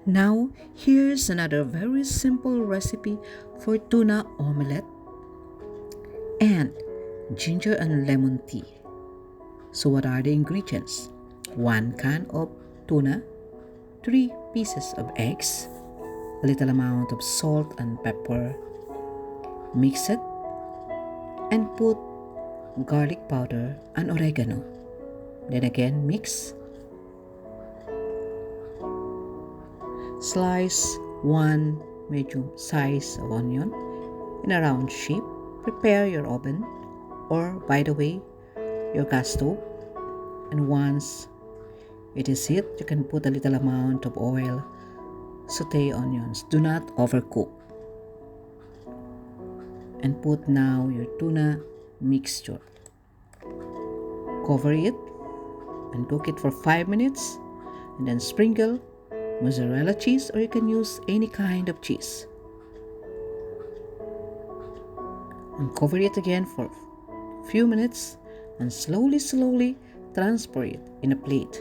Now, here's another very simple recipe for tuna omelette and ginger and lemon tea. So what are the ingredients? 1 can of tuna, 3 pieces of eggs, a little amount of salt and pepper. Mix it and put garlic powder and oregano. Then again mix. Slice 1 medium size of onion in a round shape. Prepare your oven or, by the way, your gas stove. And once it is heat, you can put a little amount of oil. Saute onions. Do not overcook. And put now your tuna mixture. Cover it and cook it for 5 minutes, and then sprinkle mozzarella cheese, or you can use any kind of cheese. And cover it again for a few minutes and slowly transfer it in a plate.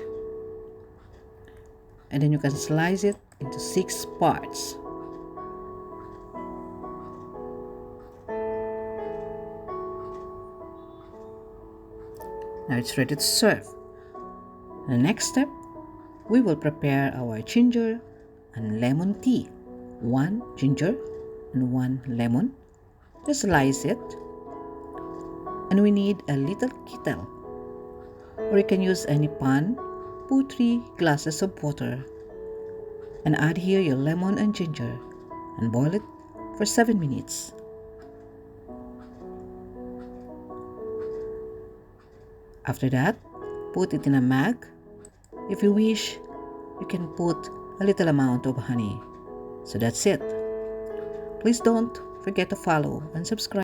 And then you can slice it into 6 parts. Now it's ready to serve. The next step, we will prepare our ginger and lemon tea. 1 ginger and 1 lemon. Just slice it. And we need a little kettle, or you can use any pan. Put 3 glasses of water and add here your lemon and ginger and boil it for 7 minutes. After that, put it in a mug. If you wish, you can put a little amount of honey. So that's it. Please don't forget to follow and subscribe.